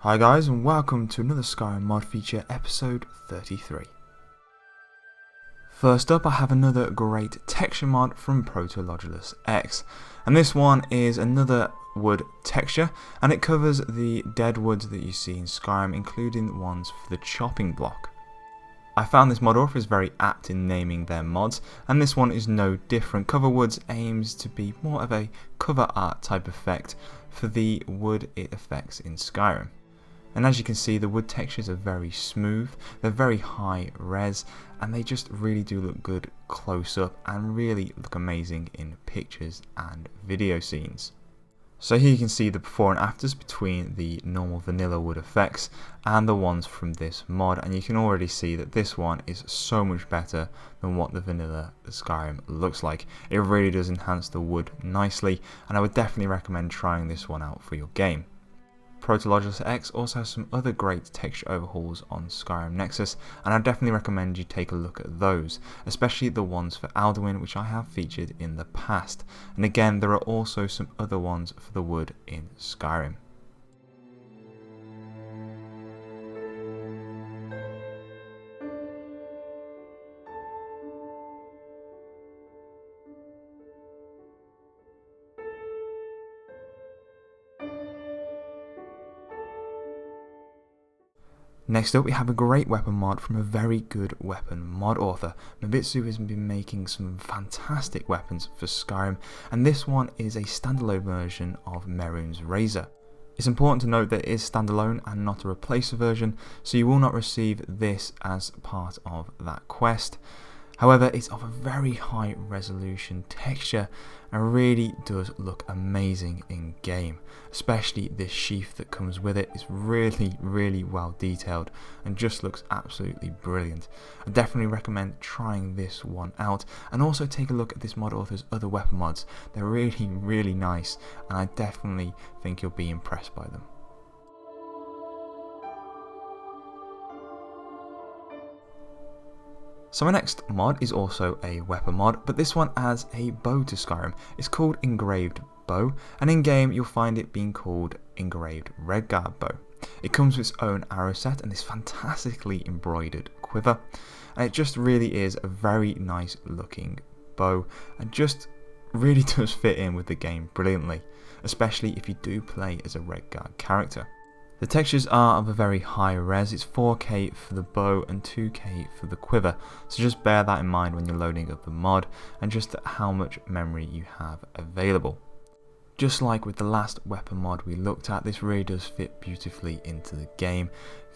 Hi guys, and welcome to another Skyrim mod feature, episode 33. First up, I have another great texture mod from ProtologolusX, and this one is another wood texture, and it covers the dead woods that you see in Skyrim, including the ones for the chopping block. I found this mod author is very apt in naming their mods, and this one is no different. Cover Woods aims to be more of a cover art type effect for the wood it affects in Skyrim. And as you can see, the wood textures are very smooth, they're very high res, and they just really do look good close up and really look amazing in pictures and video scenes. So here you can see the before and afters between the normal vanilla wood effects and the ones from this mod, and you can already see that this one is so much better than what the vanilla Skyrim looks like. It really does enhance the wood nicely, and I would definitely recommend trying this one out for your game. ProtologolusX also has some other great texture overhauls on Skyrim Nexus, and I definitely recommend you take a look at those, especially the ones for Alduin, which I have featured in the past. And again, there are also some other ones for the wood in Skyrim. Next up, we have a great weapon mod from a very good weapon mod author. MAIBATSU has been making some fantastic weapons for Skyrim, and this one is a standalone version of Mehrunes' razor. It's important to note that it is standalone and not a replacer version, so you will not receive this as part of that quest. However, it's of a very high resolution texture and really does look amazing in game. Especially this sheath that comes with it is really well detailed and just looks absolutely brilliant. I definitely recommend trying this one out, and also take a look at this mod author's other weapon mods. They're really nice, and I definitely think you'll be impressed by them. So my next mod is also a weapon mod, but this one adds a bow to Skyrim. It's called Engraved Bow, and in game you'll find it being called Engraved Redguard Bow. It comes with its own arrow set and this fantastically embroidered quiver, and it just really is a very nice looking bow and just really does fit in with the game brilliantly, especially if you do play as a Redguard character. The textures are of a very high res, it's 4K for the bow and 2K for the quiver, so just bear that in mind when you're loading up the mod and just how much memory you have available. Just like with the last weapon mod we looked at, this really does fit beautifully into the game.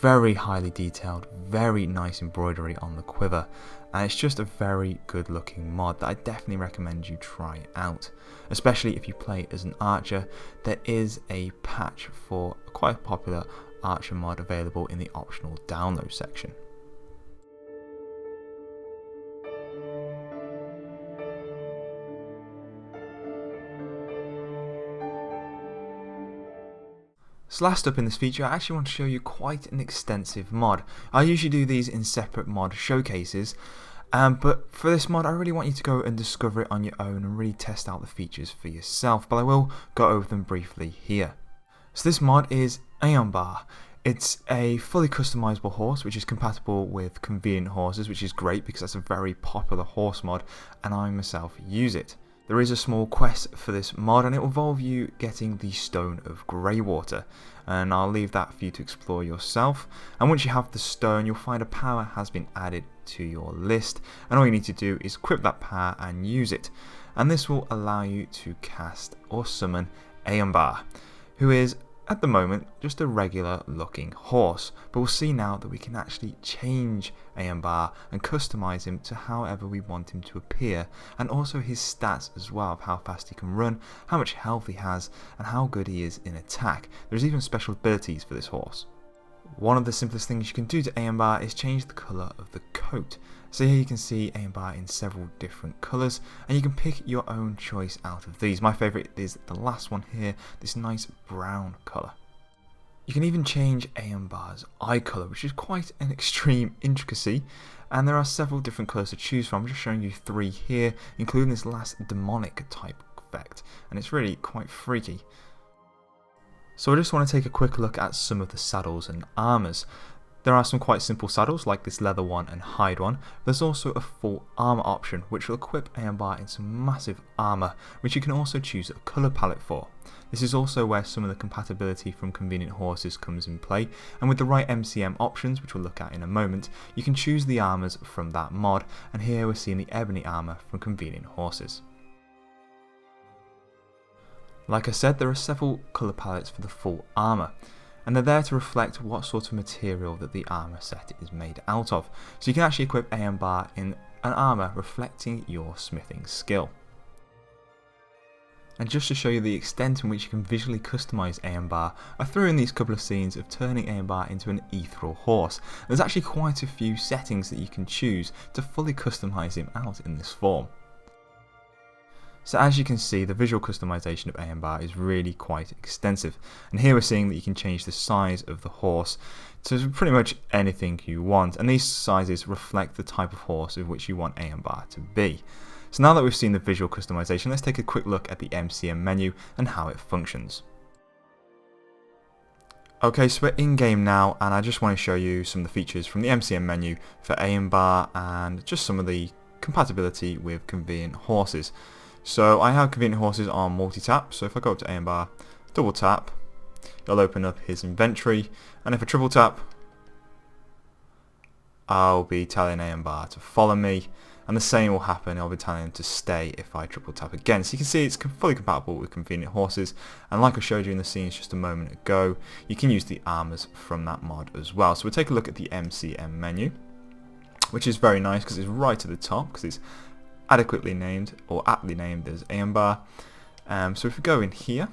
Very highly detailed, very nice embroidery on the quiver, and it's just a very good looking mod that I definitely recommend you try out. Especially if you play as an archer, there is a patch for a quite popular archer mod available in the optional download section. So last up in this feature, I actually want to show you quite an extensive mod. I usually do these in separate mod showcases, but for this mod I really want you to go and discover it on your own and really test out the features for yourself, but I will go over them briefly here. So this mod is Aeonbarr. It's a fully customizable horse which is compatible with convenient horses, which is great because that's a very popular horse mod and I myself use it. There is a small quest for this mod and it will involve you getting the Stone of Greywater, and I'll leave that for you to explore yourself. And once you have the stone, you'll find a power has been added to your list, and all you need to do is equip that power and use it, and this will allow you to cast or summon Aeonbarr, who is at the moment just a regular looking horse, but we'll see now that we can actually change Aeonbarr and customize him to however we want him to appear, and also his stats as well, of how fast he can run, how much health he has, and how good he is in attack. There's even special abilities for this horse. One of the simplest things you can do to Aeonbarr is change the colour of the coat. So here you can see Aeonbarr in several different colours, and you can pick your own choice out of these. My favourite is the last one here, this nice brown colour. You can even change Aeonbarr's eye colour, which is quite an extreme intricacy, and there are several different colours to choose from. I'm just showing you 3 here, including this last demonic type effect, and it's really quite freaky. So I just want to take a quick look at some of the saddles and armours. There are some quite simple saddles like this leather one and hide one. There's also a full armour option which will equip Aeonbarr in some massive armour, which you can also choose a colour palette for. This is also where some of the compatibility from Convenient Horses comes in play, and with the right MCM options, which we'll look at in a moment, you can choose the armours from that mod, and here we're seeing the ebony armour from Convenient Horses. Like I said, there are several colour palettes for the full armour, and they're there to reflect what sort of material that the armour set is made out of. So you can actually equip Aeonbarr in an armour reflecting your smithing skill. And just to show you the extent in which you can visually customise Aeonbarr, I threw in these couple of scenes of turning Aeonbarr into an ethereal horse. There's actually quite a few settings that you can choose to fully customise him out in this form. So as you can see, the visual customization of Aeonbarr is really quite extensive, and here we're seeing that you can change the size of the horse to pretty much anything you want, and these sizes reflect the type of horse of which you want Aeonbarr to be. So now that we've seen the visual customization, let's take a quick look at the MCM menu and how it functions. Okay, so we're in game now, and I just want to show you some of the features from the MCM menu for Aeonbarr and just some of the compatibility with Convenient Horses. So I have Convenient Horses on multi-tap, so if I go up to Aeonbarr, double tap, it'll open up his inventory, and if I triple tap, I'll be telling Aeonbarr to follow me, and the same will happen, I'll be telling him to stay if I triple tap again. So you can see it's fully compatible with Convenient Horses, and like I showed you in the scenes just a moment ago, you can use the armours from that mod as well. So we'll take a look at the MCM menu, which is very nice because it's right at the top, because it's adequately named, or aptly named as Aeonbarr. So if we go in here,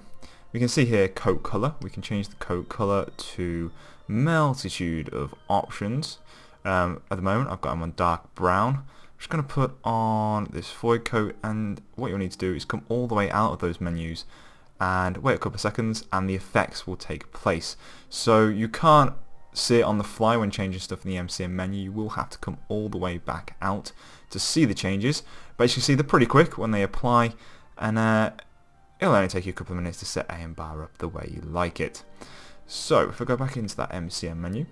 we can see here coat colour. We can change the coat colour to multitude of options. At the moment I've got him on dark brown. I'm just going to put on this void coat, and what you'll need to do is come all the way out of those menus and wait a couple of seconds, and the effects will take place. So you can't see it on the fly when changing stuff in the MCM menu. You will have to come all the way back out to see the changes, but as you can see they're pretty quick when they apply, and it'll only take you a couple of minutes to set Aeonbarr up the way you like it. So if I go back into that MCM menu,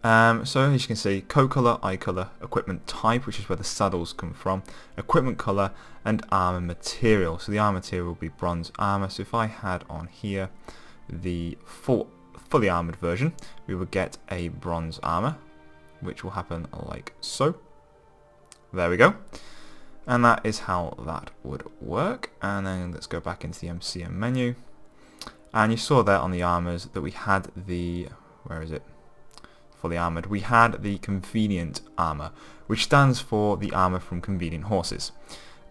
so as you can see, coat colour, eye colour, equipment type, which is where the saddles come from, equipment colour, and armour material. So the armour material will be bronze armour. So if I had on here the fully armoured version, we would get a bronze armour, which will happen like so. There we go, and that is how that would work. And then let's go back into the MCM menu, and you saw there on the armours that we had the, where is it, fully armoured, we had the convenient armour, which stands for the armour from Convenient Horses.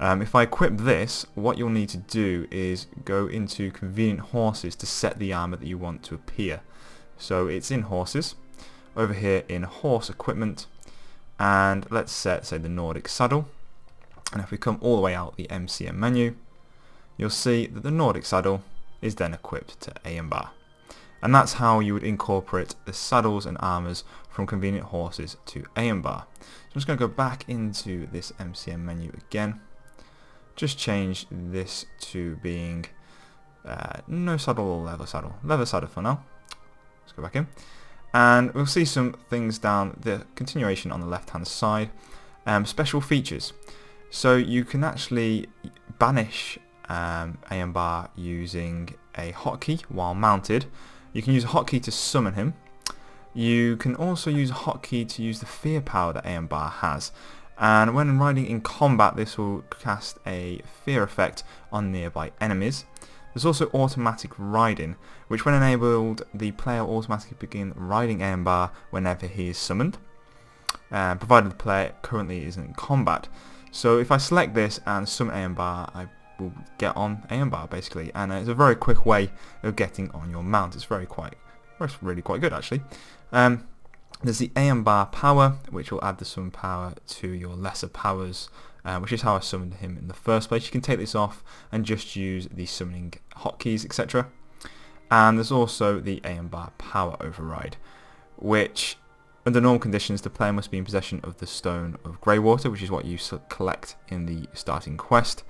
If I equip this, what you'll need to do is go into Convenient Horses to set the armour that you want to appear. So it's in Horses, over here in Horse Equipment, and let's set, say, the Nordic Saddle. And if we come all the way out the MCM menu, you'll see that the Nordic Saddle is then equipped to Aeonbarr. And that's how you would incorporate the saddles and armours from Convenient Horses to Aeonbarr. So I'm just going to go back into this MCM menu again. Just change this to being no saddle or leather saddle. Leather saddle for now. Let's go back in. And we'll see some things down the continuation on the left hand side. Special features. So you can actually banish Aeonbarr using a hotkey while mounted. You can use a hotkey to summon him. You can also use a hotkey to use the fear power that Aeonbarr has. And when riding in combat, this will cast a fear effect on nearby enemies. There's also automatic riding, which when enabled, the player will automatically begin riding Aeonbarr whenever he is summoned, provided the player currently isn't in combat. So if I select this and summon Aeonbarr, I will get on Aeonbarr basically, and it's a very quick way of getting on your mount. It's really quite good actually. There's the Aeonbarr power, which will add the summon power to your lesser powers, which is how I summoned him in the first place. You can take this off and just use the summoning hotkeys, etc. And there's also the Aeonbarr power override, which under normal conditions the player must be in possession of the Stone of Greywater, which is what you collect in the starting quest.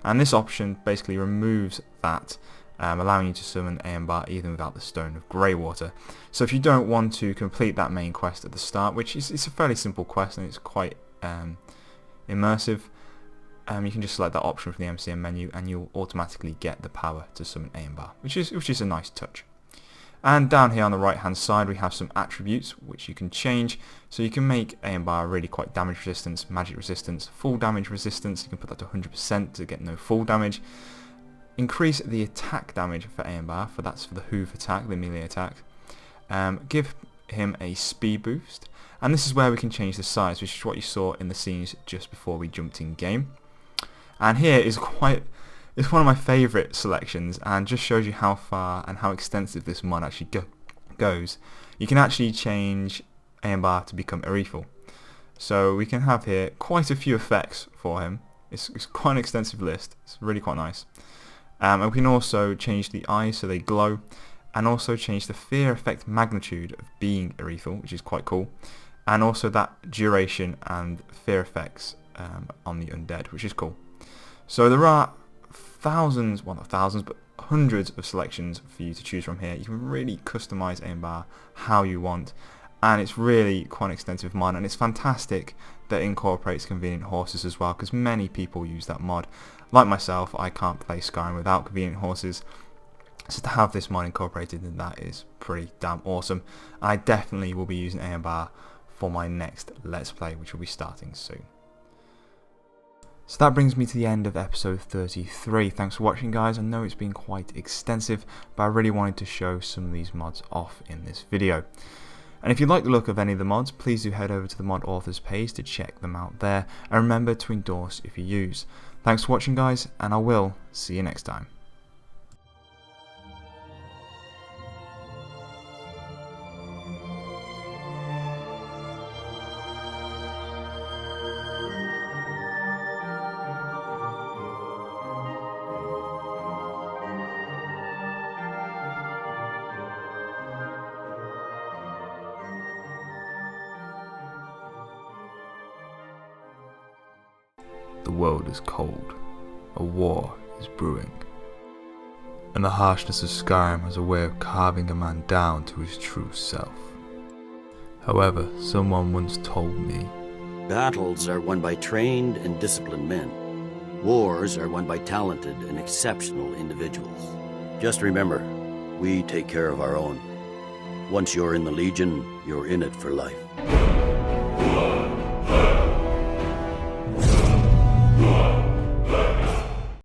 And this option basically removes that allowing you to summon Aeonbarr even without the Stone of Greywater. So if you don't want to complete that main quest at the start, which is it's a fairly simple quest and it's quite immersive, you can just select that option from the MCM menu and you'll automatically get the power to summon Aeonbarr, which is a nice touch. And down here on the right hand side we have some attributes which you can change. So you can make Aeonbarr really quite damage resistance, magic resistance, full damage resistance. You can put that to 100% to get no full damage. Increase the attack damage for Aeonbarr, that's for the hoof attack, the melee attack. Give him a speed boost, and this is where we can change the size, which is what you saw in the scenes just before we jumped in game. And here is it's one of my favourite selections, and just shows you how far and how extensive this mod actually goes. You can actually change Aeonbarr to become Erythal. So we can have here quite a few effects for him. It's quite an extensive list. It's really quite nice. And we can also change the eyes so they glow, and also change the fear effect magnitude of being Erythal, which is quite cool, and also that duration and fear effects on the undead, which is cool. So there are thousands, well not thousands, but hundreds of selections for you to choose from here. You can really customize Aeonbarr how you want, and it's really quite an extensive mod, and it's fantastic that it incorporates convenient horses as well, because many people use that mod. Like myself, I can't play Skyrim without convenient horses, so to have this mod incorporated in that is pretty damn awesome. I definitely will be using Aeonbarr for my next Let's Play, which will be starting soon. So that brings me to the end of episode 33. Thanks for watching, guys. I know it's been quite extensive, but I really wanted to show some of these mods off in this video. And if you like the look of any of the mods, please do head over to the mod authors page to check them out there, and remember to endorse if you use. Thanks for watching, guys, and I will see you next time. The world is cold, a war is brewing, and the harshness of Skyrim has a way of carving a man down to his true self. However, someone once told me, battles are won by trained and disciplined men. Wars are won by talented and exceptional individuals. Just remember, we take care of our own. Once you're in the Legion, you're in it for life.